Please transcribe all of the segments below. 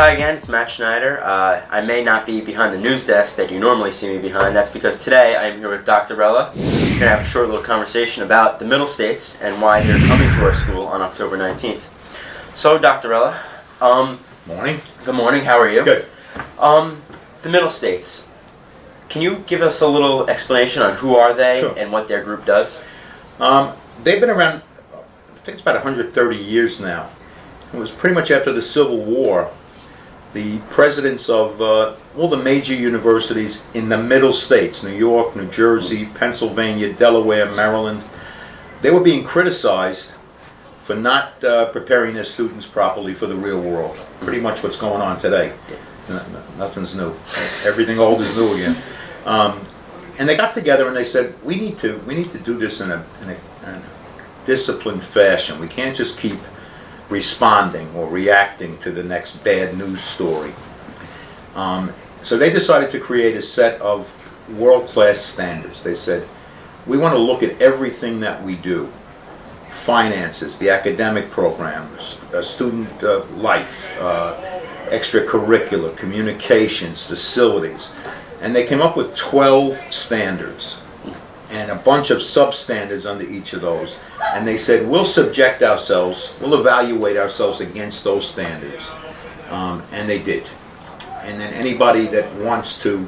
Hi again, it's Matt Schneider. I may not be behind the news desk that you normally see me behind. That's because today I'm here with Dr. Rella. We're going to have a short little conversation about the Middle States and why they're coming to our school on October 19th. So, Dr. Rella. Morning. Good morning, how are you? Good. The Middle States. Can you give us a little explanation on who are they Sure. and what their group does? They've been around, I think it's about 130 years now. It was pretty much after the Civil War. The presidents of all the major universities in the Middle States, New York, New Jersey, Pennsylvania, Delaware, Maryland, they were being criticized for not preparing their students properly for the real world. Pretty much what's going on today. Nothing's new. Everything old is new again. And they got together and they said, we need to do this in a disciplined fashion. We can't just keep responding or reacting to the next bad news story. So they decided to create a set of world-class standards. They said, we want to look at everything that we do. Finances, the academic programs, student life, extracurricular, communications, facilities. And they came up with 12 standards and a bunch of substandards under each of those. And they said, we'll subject ourselves, we'll evaluate ourselves against those standards. And they did. And then anybody that wants to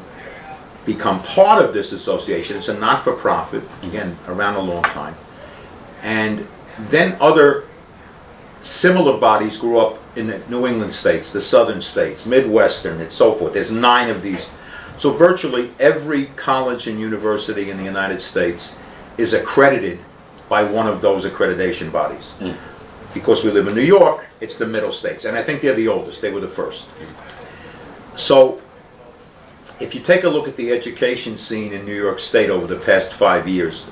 become part of this association, it's a not-for-profit, again, around a long time. And then other similar bodies grew up in the New England states, the southern states, Midwestern, and so forth. There's 9 of these. So virtually every college and university in the United States is accredited by one of those accreditation bodies. Because we live in New York, it's the Middle States. And I think they're the oldest. They were the first. So if you take a look at the education scene in New York State over the past 5 years,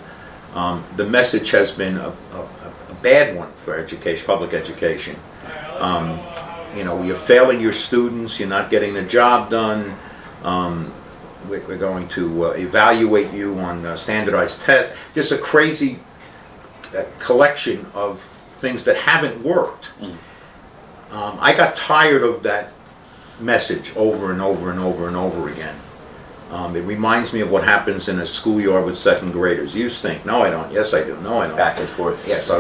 the message has been a bad one for education, public education. You know, you're failing your students, you're not getting the job done. We're going to evaluate you on standardized tests. Just a crazy collection of things that haven't worked. I got tired of that message over and over and over and over again. It reminds me of what happens in a schoolyard with second graders. You stink. No, I don't. Yes, I do. No, I don't. Back and forth. Yes,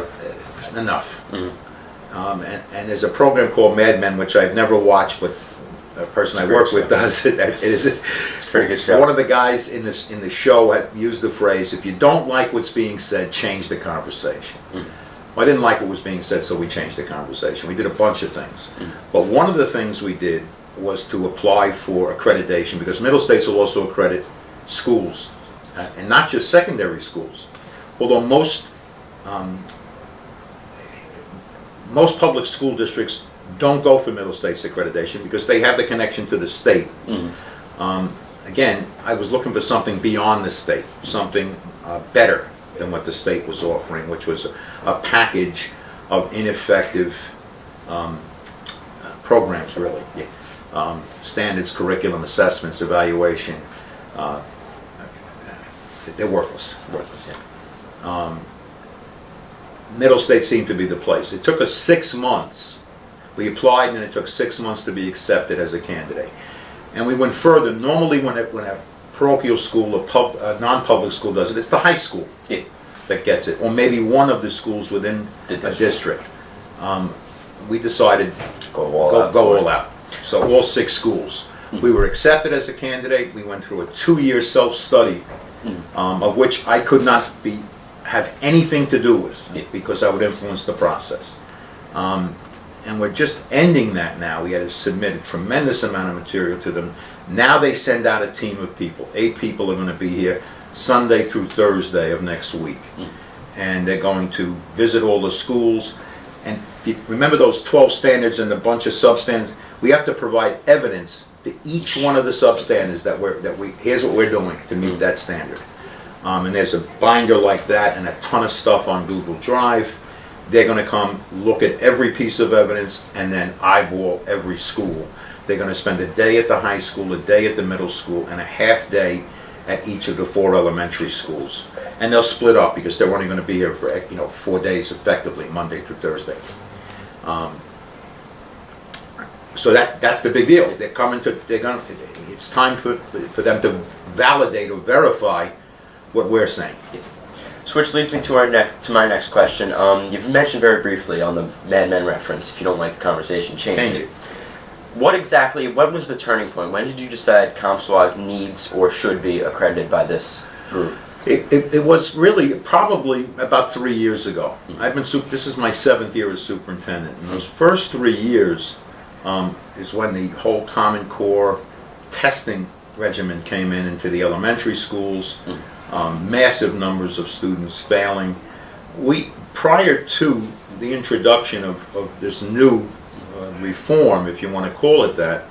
enough. And there's a program called Mad Men, which I've never watched, but a person I work with does it. It's a pretty good show. One of the guys in the show had used the phrase, if you don't like what's being said, change the conversation. Well, I didn't like what was being said, so we changed the conversation. We did a bunch of things. But one of the things we did was to apply for accreditation, because Middle States will also accredit schools, and not just secondary schools. Although most public school districts don't go for Middle States accreditation because they have the connection to the state. Again, I was looking for something beyond the state, something better than what the state was offering, which was a package of ineffective programs, really. Standards, curriculum, assessments, evaluation. They're worthless. Middle States seemed to be the place. It took us 6 months. We applied and it took 6 months to be accepted as a candidate. And we went further. Normally when a parochial school, a non-public school does it, it's the high school that gets it, or maybe one of the schools within the district. We decided go all out. So all 6 schools. We were accepted as a candidate. We went through a 2-year self-study, of which I could not have anything to do with, because I would influence the process. And we're just ending that now. We had to submit a tremendous amount of material to them. Now they send out a team of people. 8 people are going to be here Sunday through Thursday of next week. And they're going to visit all the schools. And remember those 12 standards and a bunch of substandards? We have to provide evidence to each one of the substandards here's what we're doing to meet that standard. And there's a binder like that and a ton of stuff on Google Drive. They're going to come look at every piece of evidence and then eyeball every school. They're going to spend a day at the high school, a day at the middle school, and a half day at each of the 4 elementary schools. And they'll split up because they're only going to be here for 4 days effectively, Monday through Thursday. So that's the big deal. They're coming to, it's time for them to validate or verify what we're saying. So which leads me to my next question. You've mentioned very briefly on the Mad Men reference, if you don't like the conversation, change it. What was the turning point? When did you decide Comsewogue needs or should be accredited by this group? It was really probably about 3 years ago. This is my 7th year as superintendent. And those first 3 years is when the whole Common Core testing regimen came into the elementary schools. Massive numbers of students failing. Prior to the introduction of this new reform, if you want to call it that,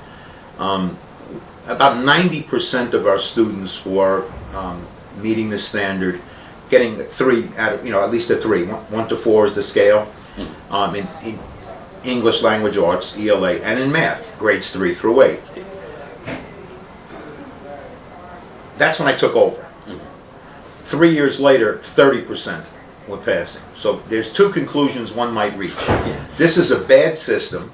about 90% of our students were meeting the standard, getting 3 out of, at least a 3. 1 to 4 is the scale. In English language arts, ELA, and in math, grades 3 through 8. That's when I took over. 3 years later, 30% were passing. So there's 2 conclusions one might reach. This is a bad system,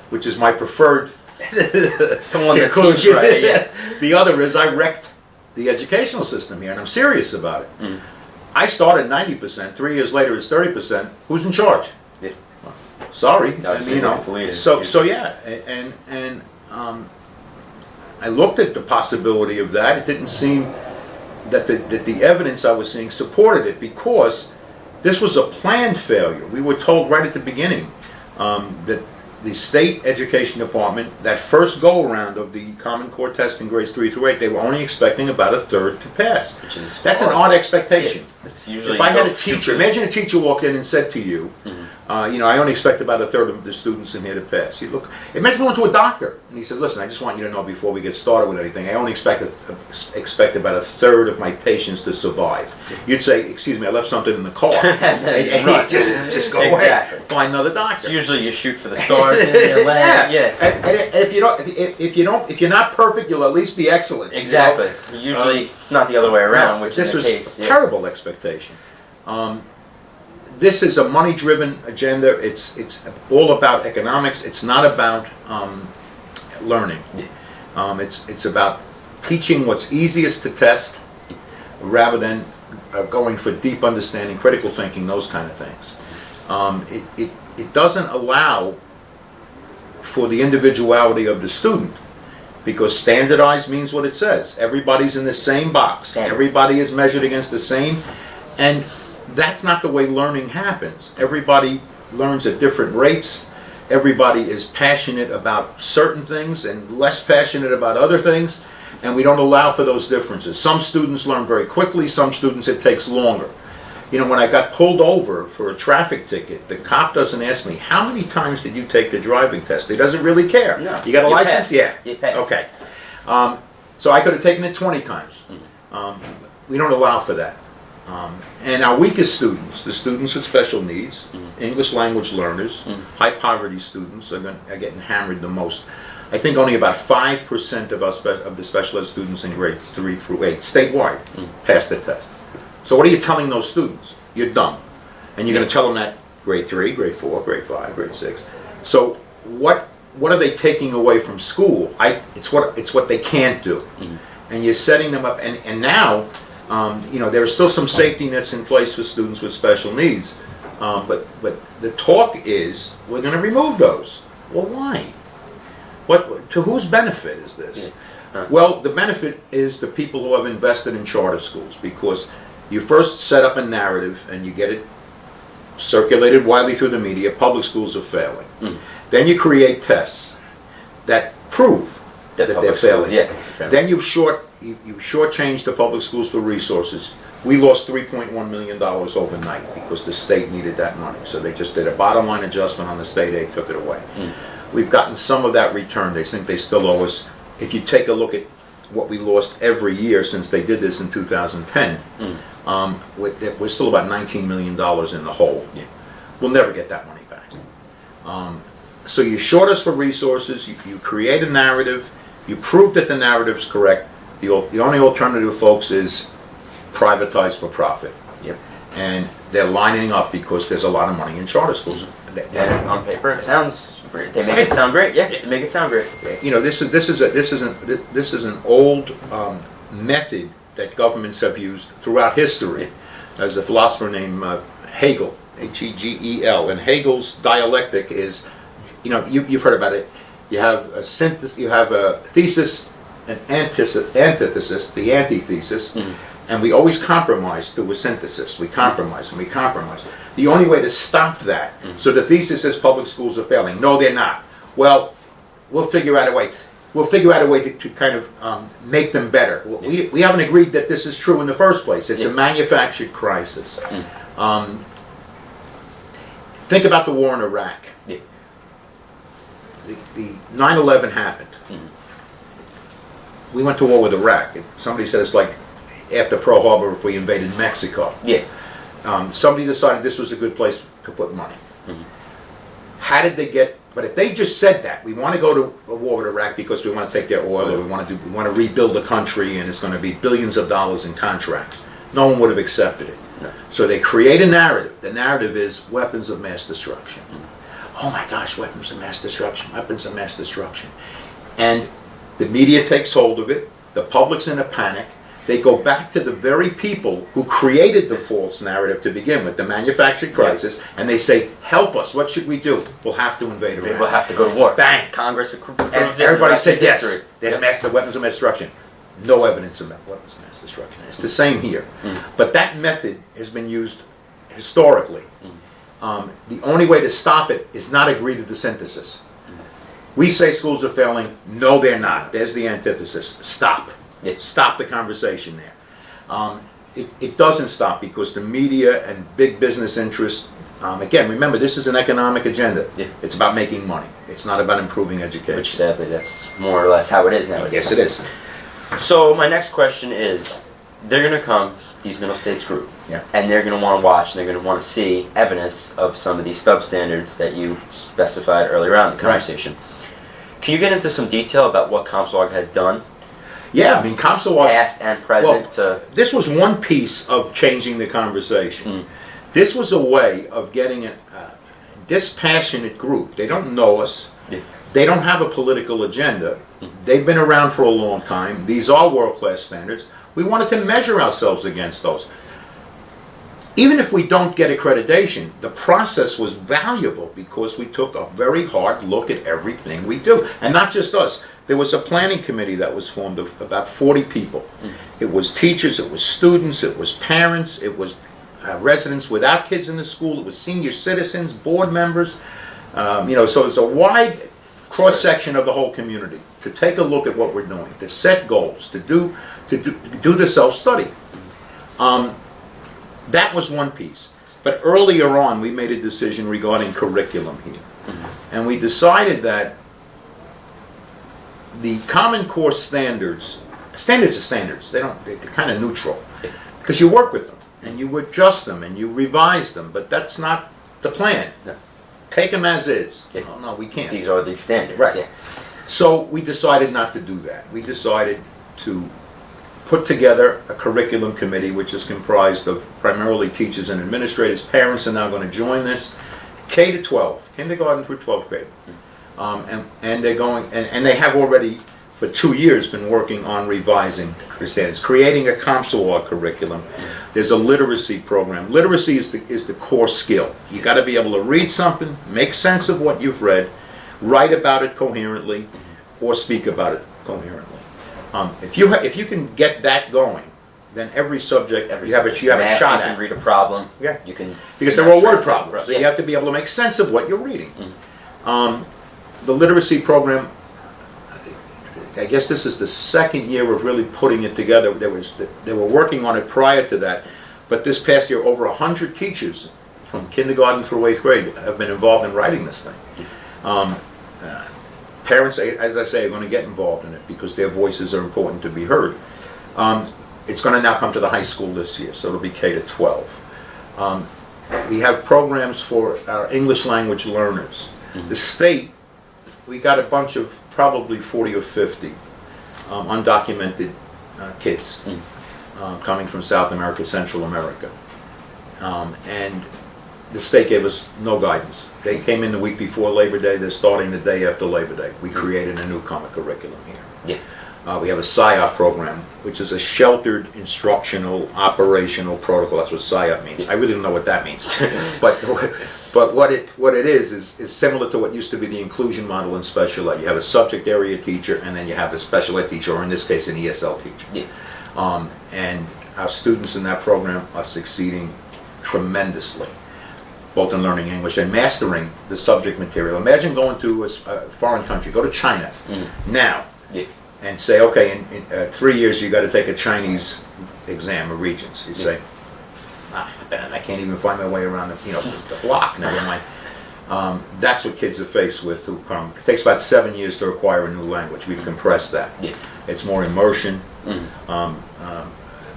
which is my preferred The one that seems right, yeah. The other is I wrecked the educational system here, and I'm serious about it. I started 90%, 3 years later it's 30%. Who's in charge? Yeah. Sorry, So yeah, and I looked at the possibility of that. It didn't seem that the evidence I was seeing supported it, because this was a planned failure. We were told right at the beginning that the state education department, that first go-around of the Common Core test in grades 3 through 8, they were only expecting about a third to pass. That's an odd expectation. It's usually if I had a teacher, imagine a teacher walked in and said to you, I only expect about a third of the students in here to pass. You look, imagine going to a doctor and he said, listen, I just want you to know before we get started with anything, I only expect about a third of my patients to survive. You'd say, excuse me, I left something in the car. and Right. just go Exactly. away, find another doctor. So usually you shoot for the stars in your leg. Yeah. And if you're not perfect, you'll at least be excellent. Exactly. Usually it's not the other way around, which this is the was case. a terrible expectation. This is a money-driven agenda. It's all about economics. It's not about learning. It's about teaching what's easiest to test, rather than going for deep understanding, critical thinking, those kind of things. It doesn't allow for the individuality of the student, because standardized means what it says. Everybody's in the same box. Everybody is measured against the same, and that's not the way learning happens. Everybody learns at different rates. Everybody is passionate about certain things and less passionate about other things, and we don't allow for those differences. Some students learn very quickly, some students it takes longer. When I got pulled over for a traffic ticket, the cop doesn't ask me, how many times did you take the driving test? He doesn't really care. No, you got a license? Passed. Yeah. You passed. Okay. So I could have taken it 20 times. We don't allow for that. And our weakest students, the students with special needs, English language learners, high poverty students are getting hammered the most. I think only about 5% of the special ed students in grades 3 through 8, statewide, pass the test. So what are you telling those students? You're dumb. And you're going to tell them that grade 3, grade 4, grade 5, grade 6. So what are they taking away from school? It's what they can't do. And you're setting them up, and now, there are still some safety nets in place for students with special needs, but the talk is we're going to remove those. Well, why? To whose benefit is this? Well, the benefit is the people who have invested in charter schools, because you first set up a narrative and you get it circulated widely through the media. Public schools are failing. Then you create tests that prove that they're failing. Then you shortchange the public schools for resources. We lost $3.1 million overnight because the state needed that money. So they just did a bottom line adjustment on the state aid, took it away. We've gotten some of that returned. They think they still owe us. If you take a look at what we lost every year since they did this in 2010, we're still about $19 million in the hole. We'll never get that money back. So you short us for resources, you create a narrative, you prove that the narrative's correct. The only alternative, folks, is privatize for profit. And they're lining up because there's a lot of money in charter schools. And on paper, it sounds great. They make it sound great. Yeah, they make it sound great. You know, this is an old method that governments have used throughout history. There's a philosopher named Hegel, Hegel, and Hegel's dialectic is, you know, you've heard about it. You have a synthesis, you have a thesis, an antithesis, the antithesis, and we always compromise through a synthesis. We compromise and we compromise. The only way to stop that, so the thesis is public schools are failing. No, they're not. Well, we'll figure out a way. We'll figure out a way to kind of make them better. We haven't agreed that this is true in the first place. It's a manufactured crisis. Think about the war in Iraq. The 9/11 happened. We went to war with Iraq. Somebody said it's like after Pearl Harbor if we invaded Mexico. Yeah. Somebody decided this was a good place to put money. How did they get? But if they just said that, we want to go to a war with Iraq because we want to take their oil, or we want to rebuild the country, and it's going to be billions of dollars in contracts, no one would have accepted it. No. So they create a narrative. The narrative is weapons of mass destruction. Oh my gosh, weapons of mass destruction, weapons of mass destruction. And the media takes hold of it, the public's in a panic, they go back to the very people who created the false narrative to begin with, the manufactured crisis, and they say, help us, what should we do? We'll have to invade Iraq. We'll have to go to war. Bang! Congress approves And it. everybody says yes, history. there's weapons of mass destruction. No evidence of weapons of mass destruction. It's the same here. But that method has been used historically. The only way to stop it is not agree to the synthesis. We say schools are failing. No, they're not. There's the antithesis. Stop. Yeah. Stop the conversation there. It doesn't stop because the media and big business interests, again, remember, this is an economic agenda. Yeah. It's about making money. It's not about improving education. Which sadly, that's more or less how it is nowadays. Yes, it is. So my next question is, they're going to come, these Middle States group, and they're going to want to watch, and they're going to want to see evidence of some of these substandards that you specified earlier on in the conversation. Can you get into some detail about what Comsewogue has done? Yeah, I mean, Comsewogue, past and present. this was one piece of changing the conversation. This was a way of getting a dispassionate group. They don't know us. Yeah. They don't have a political agenda. They've been around for a long time. These are world-class standards. We wanted to measure ourselves against those. Even if we don't get accreditation, the process was valuable because we took a very hard look at everything we do. And not just us. There was a planning committee that was formed of about 40 people. It was teachers, it was students, it was parents, it was residents without kids in the school, it was senior citizens, board members. So it's a wide cross-section of the whole community to take a look at what we're doing, to set goals, to do the self-study. That was one piece. But earlier on, we made a decision regarding curriculum here. And we decided that the Common Core standards are standards. They're kind of neutral. Because you work with them, and you adjust them, and you revise them, but that's not the plan. No. Take them as is. Okay. Oh, no, we can't. These are the standards. Right. Yeah. So we decided not to do that. We decided to put together a curriculum committee which is comprised of primarily teachers and administrators. Parents are now going to join this. K to 12, kindergarten through 12th grade. And they're going, and they have already for 2 years been working on revising the standards, creating a Comsewogue curriculum. There's a literacy program. Literacy is the core skill. You got to be able to read something, make sense of what you've read, write about it coherently, or speak about it coherently. If you can get that going, then every subject you have a Math, shot you at. can read a problem. Yeah. You can, Because they're all word problems, so you have to be able to make sense of what you're reading. The literacy program, I guess this is the second year of really putting it together. They were working on it prior to that, but this past year, over 100 teachers from kindergarten through 8th grade have been involved in writing this thing. Parents, as I say, are going to get involved in it because their voices are important to be heard. It's going to now come to the high school this year, so it'll be K to 12. We have programs for our English language learners. The state, we got a bunch of probably 40 or 50 undocumented kids coming from South America, Central America. And the state gave us no guidance. They came in the week before Labor Day. They're starting the day after Labor Day. We created a new common curriculum here. Yeah. We have a SIOP program, which is a sheltered instructional operational protocol. That's what SIOP means. I really don't know what that means, but what it is similar to what used to be the inclusion model in special ed. You have a subject area teacher, and then you have a special ed teacher, or in this case, an ESL teacher. Yeah. And our students in that program are succeeding tremendously, both in learning English and mastering the subject material. Imagine going to a foreign country, go to China now, and say, okay, in 3 years you got to take a Chinese exam of Regents. You say, I can't even find my way around the block. Never mind. That's what kids are faced with who come. It takes about 7 years to acquire a new language. We've compressed that. Yeah. It's more immersion.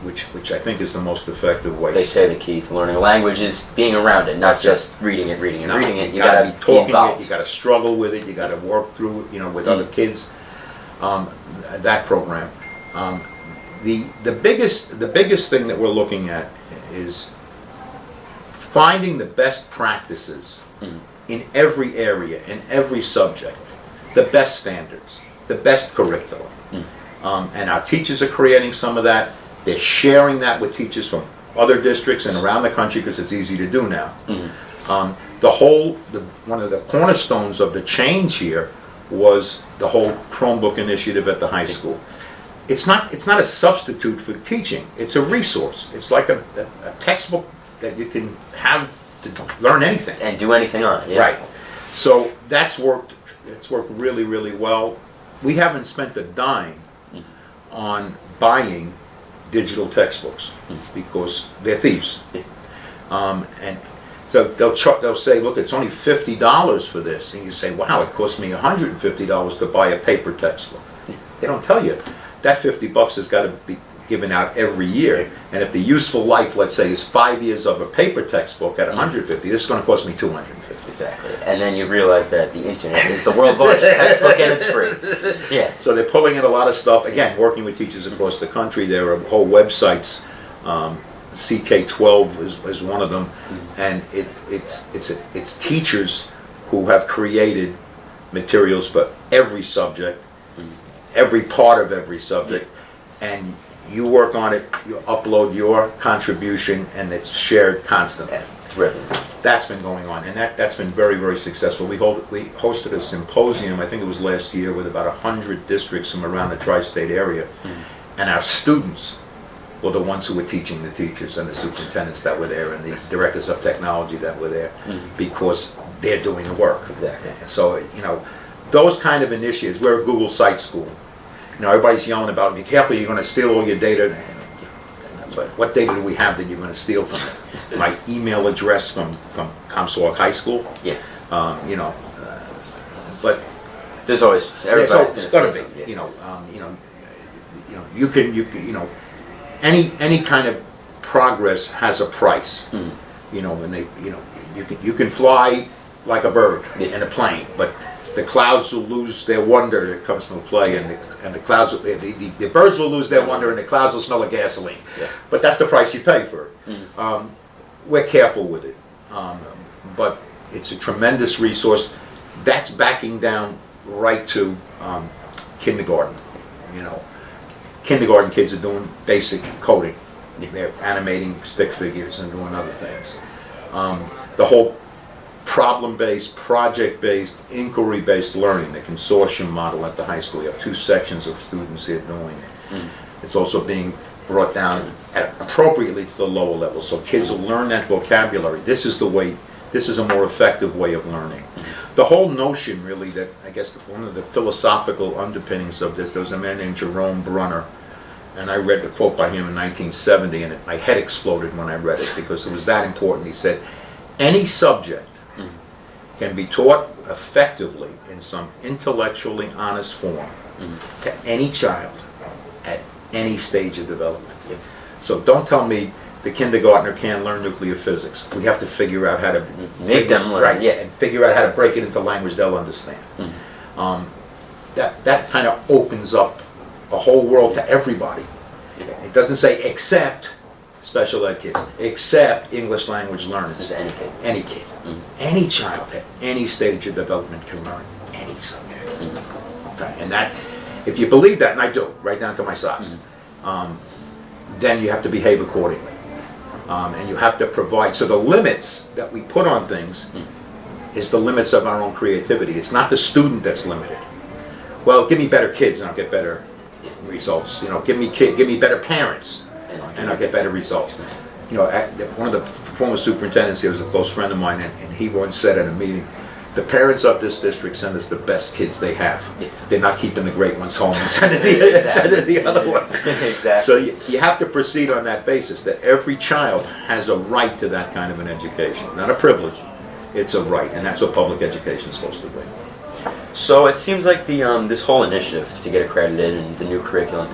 Which I think is the most effective way. They say the key to learning a language is being around it, not just reading it. You gotta be talking involved. it. You gotta struggle with it. You gotta work through it. With other kids. That program. The biggest thing that we're looking at is finding the best practices in every area, in every subject, the best standards, the best curriculum, and our teachers are creating some of that. They're sharing that with teachers from other districts and around the country because it's easy to do now. One of the cornerstones of the change here was the whole Chromebook initiative at the high school. It's not a substitute for teaching. It's a resource. It's like a textbook that you can have to learn anything and do anything on it. Yeah. Right. So that's worked. It's worked really, really well. We haven't spent a dime on buying digital textbooks because they're thieves. And so they'll say, look, it's only $50 for this, and you say, wow, it cost me $150 to buy a paper textbook. They don't tell you that $50 has got to be given out every year, and if the useful life, let's say, is 5 years of a paper textbook at $150, this is going to cost me $250. Exactly, and then you realize that the internet is the world's largest textbook and it's free. Yeah. So they're pulling in a lot of stuff. Again, working with teachers across the country. There are whole websites. CK12 is one of them, and it's teachers who have created materials for every subject, every part of every subject, and you work on it, you upload your contribution, and it's shared constantly. That's been going on, and that's been very, very successful. We hosted a symposium, I think it was last year, with about 100 districts from around the tri-state area, and our students were the ones who were teaching the teachers and the superintendents that were there and the directors of technology that were there, because they're doing the work. Exactly. So, those kind of initiatives, we're a Google Site school. Everybody's yelling about, be careful, you're going to steal all your data. But what data do we have that you're going to steal from it? My email address from Comsewogue High School. Yeah. But there's always everybody's it's going to be. You can any kind of progress has a price. And you can fly like a bird in a plane, but the clouds will lose their wonder that comes from play, and the clouds, the birds will lose their wonder, and the clouds will smell of gasoline. Yeah. But that's the price you pay for it. We're careful with it, but it's a tremendous resource. That's backing down right to kindergarten. Kindergarten kids are doing basic coding. They're animating stick figures and doing other things. The whole problem-based, project-based, inquiry-based learning, the consortium model at the high school. You have 2 sections of students here doing it. It's also being brought down appropriately to the lower level, so kids will learn that vocabulary. This is a more effective way of learning. The whole notion, really, that I guess one of the philosophical underpinnings of this, there was a man named Jerome Brunner, and I read the quote by him in 1970, and my head exploded when I read it because it was that important. He said, any subject can be taught effectively in some intellectually honest form to any child at any stage of development. So don't tell me the kindergartner can't learn nuclear physics. We have to figure out how to make them learn, and figure out how to break it into language they'll understand. That kind of opens up a whole world to everybody. It doesn't say except special ed kids, except English language learners. Just any kid. Any kid. Any child at any stage of development can learn any subject. Okay, and that, if you believe that, and I do, right down to my socks, then you have to behave accordingly. And you have to provide, so the limits that we put on things is the limits of our own creativity. It's not the student that's limited. Well, give me better kids and I'll get better results. You know, give me better parents and I'll get better results. You know, one of the former superintendents here was a close friend of mine, and he once said at a meeting, the parents of this district send us the best kids they have. They're not keeping the great ones home and sending the other ones. Exactly. So you have to proceed on that basis, that every child has a right to that kind of an education. Not a privilege, it's a right, and that's what public education is supposed to be. So it seems like this whole initiative to get accredited and the new curriculum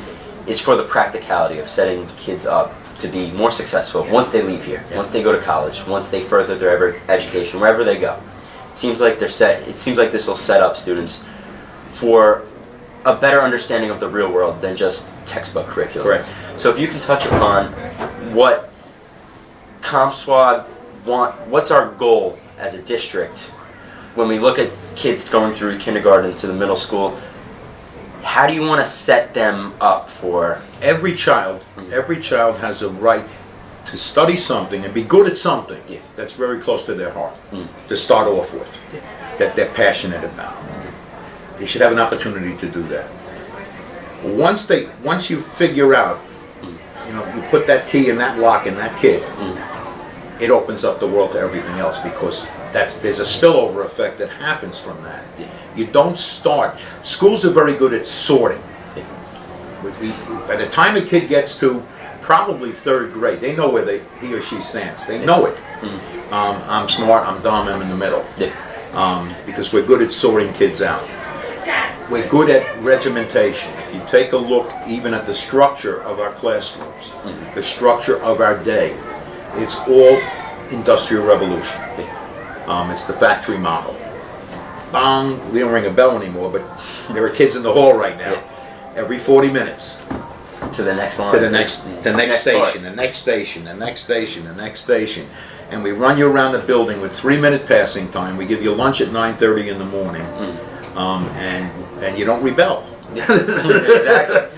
is for the practicality of setting kids up to be more successful once they leave here, once they go to college, once they further their education, wherever they go. It seems like this will set up students for a better understanding of the real world than just textbook curriculum. Correct. So if you can touch upon what Comsewogue what's our goal as a district when we look at kids going through kindergarten to the middle school, how do you want to set them up for? Every child has a right to study something and be good at something that's very close to their heart, to start off with, that they're passionate about. They should have an opportunity to do that. Once you figure out, you know, you put that key in that lock in that kid, it opens up the world to everything else, because there's a spillover effect that happens from that. You don't start. Schools are very good at sorting. By the time a kid gets to probably third grade, they know where he or she stands. They know it. I'm smart, I'm dumb, I'm in the middle. Because we're good at sorting kids out. We're good at regimentation. If you take a look even at the structure of our classrooms, the structure of our day, it's all Industrial Revolution. It's the factory model. Bong, we don't ring a bell anymore, but there are kids in the hall right now. Every 40 minutes. To the next line. To the next station, the next station, the next station, the next station. And we run you around the building with 3-minute passing time. We give you lunch at 9:30 in the morning. And you don't rebel. Exactly.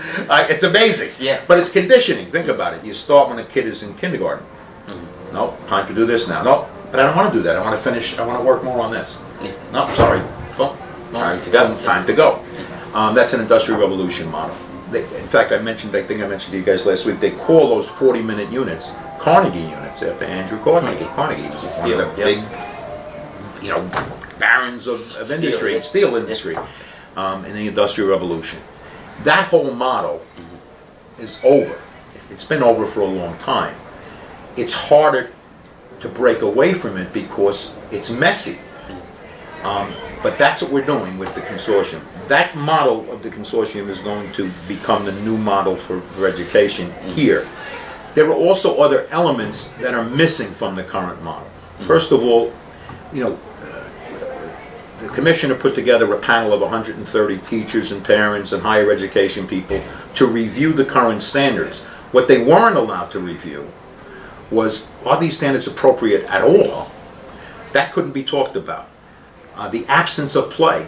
It's amazing. Yeah. But it's conditioning. Think about it. You start when a kid is in kindergarten. No, time to do this now. No, but I don't want to do that. I want to finish. I want to work more on this. No, sorry. Time to go. Time to go. That's an Industrial Revolution model. In fact, I think I mentioned to you guys last week, they call those 40-minute units Carnegie units, after Andrew Carnegie. Carnegie was one of the big, you know, barons of industry, steel industry, in the Industrial Revolution. That whole model is over. It's been over for a long time. It's harder to break away from it because it's messy. But that's what we're doing with the consortium. That model of the consortium is going to become the new model for education here. There are also other elements that are missing from the current model. First of all, you know, the commissioner put together a panel of 130 teachers and parents and higher education people to review the current standards. What they weren't allowed to review was, are these standards appropriate at all? That couldn't be talked about. The absence of play,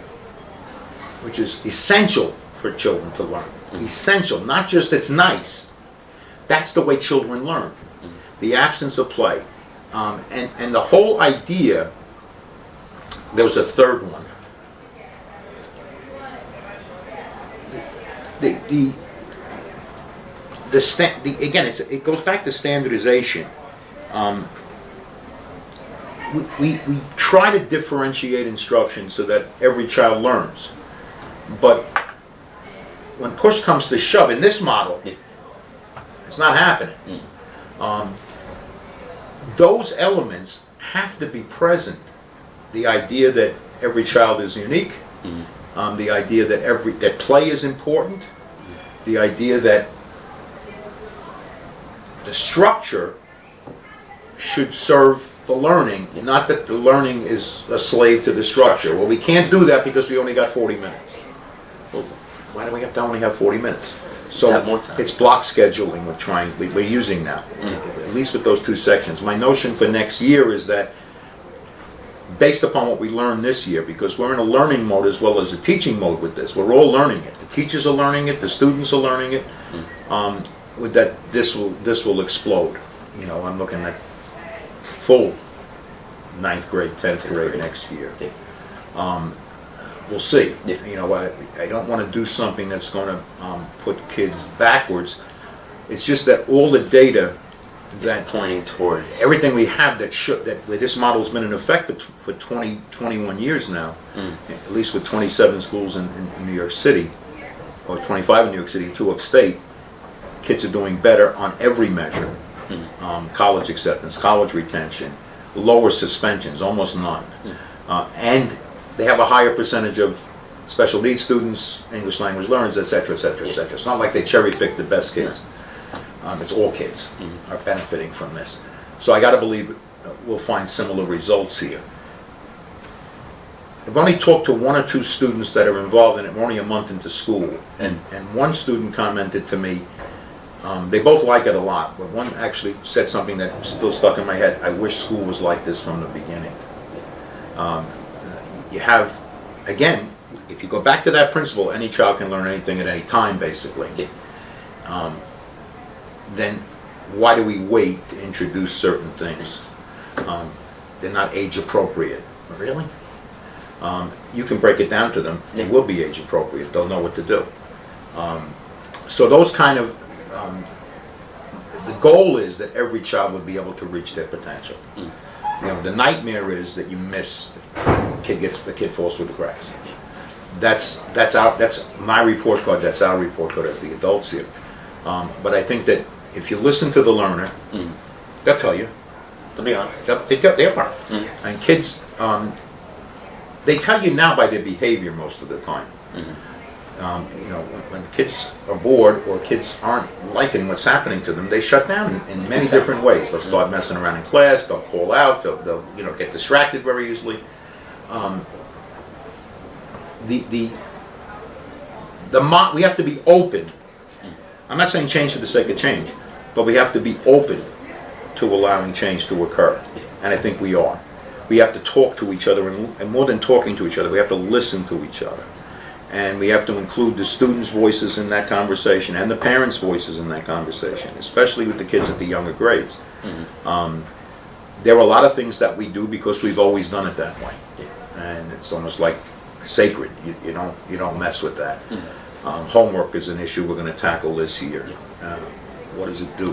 which is essential for children to learn. Essential, not just it's nice. That's the way children learn. The absence of play. And the whole idea, there was a third one. Again, it goes back to standardization. We try to differentiate instruction so that every child learns. But when push comes to shove in this model, it's not happening. Those elements have to be present. The idea that every child is unique, the idea that play is important, the idea that the structure should serve the learning, not that the learning is a slave to the structure. Well, we can't do that because we only got 40 minutes. Well, why do we have to only have 40 minutes? So have more time. it's block scheduling we're using now, at least with those 2 sections. My notion for next year is that, based upon what we learned this year, because we're in a learning mode as well as a teaching mode with this, we're all learning it. The teachers are learning it, the students are learning it. With that, this will explode. I'm looking at full 9th grade, 10th grade next year. We'll see. I don't want to do something that's going to put kids backwards. It's just that all the data that pointing towards everything we have that this model's been in effect for 21 years now, at least with 27 schools in New York City, or 25 in New York City, 2 upstate. Kids are doing better on every measure. College acceptance, college retention, lower suspensions, almost none. And they have a higher percentage of special needs students, English language learners, etc., etc., etc. It's not like they cherry-pick the best kids. It's all kids are benefiting from this. So I got to believe we'll find similar results here. I've only talked to 1 or 2 students that are involved in it. We're only a month into school, and one student commented to me, they both like it a lot, but one actually said something that still stuck in my head: I wish school was like this from the beginning. You have, again, if you go back to that principle, any child can learn anything at any time, basically. Then why do we wait to introduce certain things? They're not age appropriate. Really? You can break it down to them. They will be age appropriate. They'll know what to do. So those kind of, the goal is that every child would be able to reach their potential. The nightmare is that you miss, the kid falls through the cracks. That's my report card. That's our report card as the adults here. But I think that if you listen to the learner, they'll tell you. To be honest, They are. And kids, they tell you now by their behavior most of the time. When kids are bored or kids aren't liking what's happening to them, they shut down in many different ways. They'll start messing around in class. They'll call out. They'll get distracted very easily. We have to be open. I'm not saying change for the sake of change, but we have to be open to allowing change to occur, and I think we are. We have to talk to each other, and more than talking to each other, we have to listen to each other. And we have to include the students' voices in that conversation and the parents' voices in that conversation, especially with the kids at the younger grades. There are a lot of things that we do because we've always done it that way, and it's almost like sacred. You don't mess with that. Homework is an issue we're going to tackle this year. What does it do?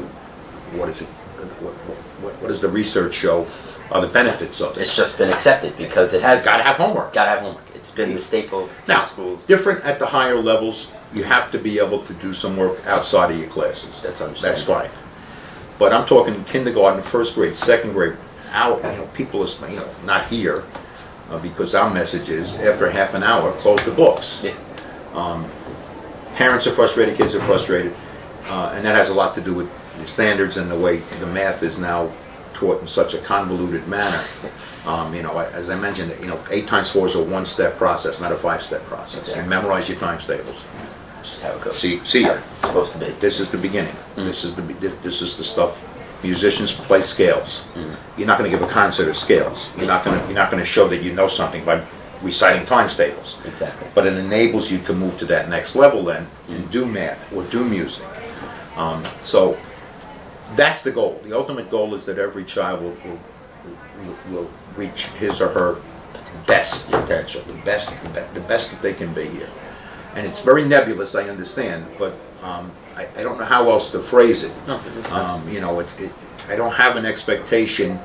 What does the research show are the benefits of it? it's just been accepted because it has Got to have homework. got to have homework. It's been the staple Now, of schools. different at the higher levels, you have to be able to do some work outside of your classes. That's understandable. That's fine. But I'm talking kindergarten, 1st grade, 2nd grade. People are not here because our message is after half an hour, close the books. Parents are frustrated, kids are frustrated, and that has a lot to do with the standards and the way the math is now taught in such a convoluted manner. As I mentioned, 8 times 4 is a 1-step process, not a 5-step process. Exactly. You memorize your times tables. Just how it goes. See It's here. supposed to be. This is the beginning. This is the stuff. Musicians play scales. You're not going to give a concert of scales. You're not going to show that you know something by reciting times tables. Exactly. But it enables you to move to that next level then and do math or do music. So that's the goal. The ultimate goal is that every child will reach his or her best potential, the best that they can be here. And it's very nebulous, I understand, but I don't know how else to phrase it. No, it makes sense. I don't have an expectation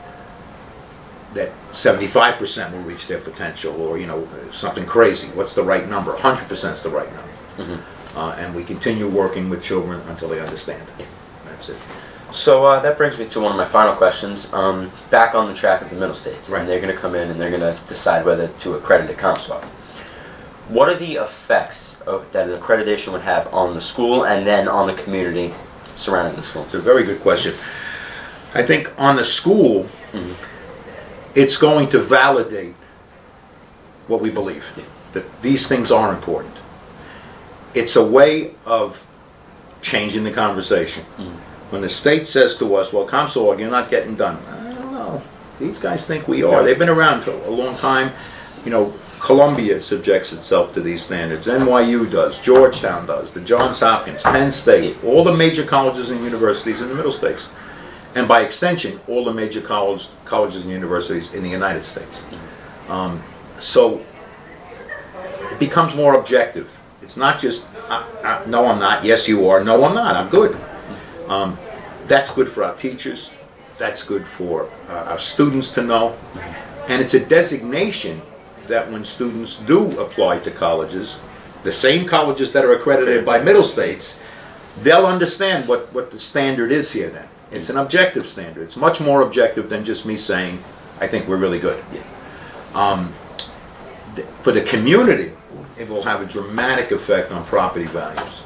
that 75% will reach their potential, or something crazy. What's the right number? 100% is the right number. And we continue working with children until they understand it. That's it. So that brings me to one of my final questions. Back on the track of the middle states, Right. and they're going to come in and they're going to decide whether to accredit a Comsewogue. What are the effects that an accreditation would have on the school and then on the community surrounding the school? It's a very good question. I think on the school, it's going to validate what we believe, that these things are important. It's a way of changing the conversation. When the state says to us, well, Comsewogue, you're not getting done. I don't know. These guys think we are. They've been around for a long time. You know, Columbia subjects itself to these standards. NYU does. Georgetown does. The Johns Hopkins, Penn State, all the major colleges and universities in the Middle States. And by extension, all the major colleges and universities in the United States. So it becomes more objective. It's not just, no, I'm not. Yes, you are. No, I'm not. I'm good. That's good for our teachers. That's good for our students to know. And it's a designation that when students do apply to colleges, the same colleges that are accredited by Middle States, they'll understand what the standard is here then. It's an objective standard. It's much more objective than just me saying, I think we're really good. For the community, it will have a dramatic effect on property values.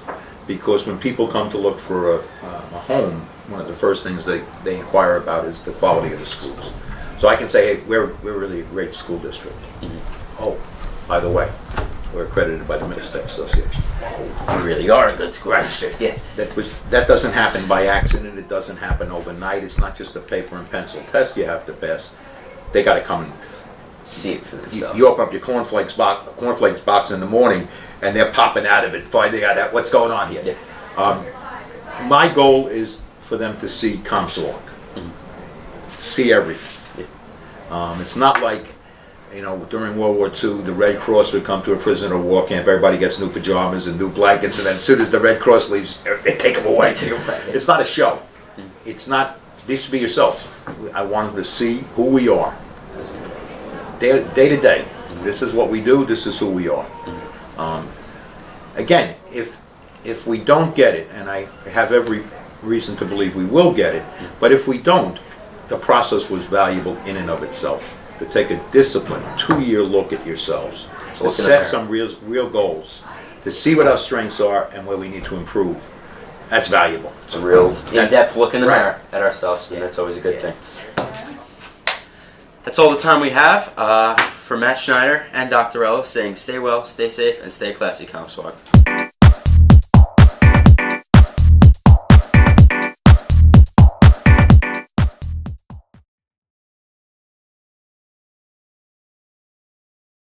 Because when people come to look for a home, one of the first things they inquire about is the quality of the schools. So I can say, hey, we're really a great school district. Oh, by the way, we're accredited by the Middle States Association. You really are a good school district. Yeah. That doesn't happen by accident. It doesn't happen overnight. It's not just a paper and pencil test you have to pass. They got to come and see it for themselves. You open up your cornflakes box in the morning, and they're popping out of it, finding out what's going on here. Yeah. My goal is for them to see Comsewogue, see everything. Yeah. It's not like, you know, during World War II, the Red Cross would come to a prisoner of war camp. Everybody gets new pajamas and new blankets, and then as soon as the Red Cross leaves, they take them away. It's not a show. It's not. This should be yourselves. I want them to see who we are, day to day. This is what we do. This is who we are. Again, if we don't get it, and I have every reason to believe we will get it, but if we don't, the process was valuable in and of itself. To take a disciplined 2-year look at yourselves, to set some real goals, to see what our strengths are and where we need to improve. That's valuable. It's a real in-depth look in the mirror at ourselves, and that's always a good thing. That's all the time we have. For Matt Schneider and Dr. Rella saying stay well, stay safe, and stay classy, Comsewogue.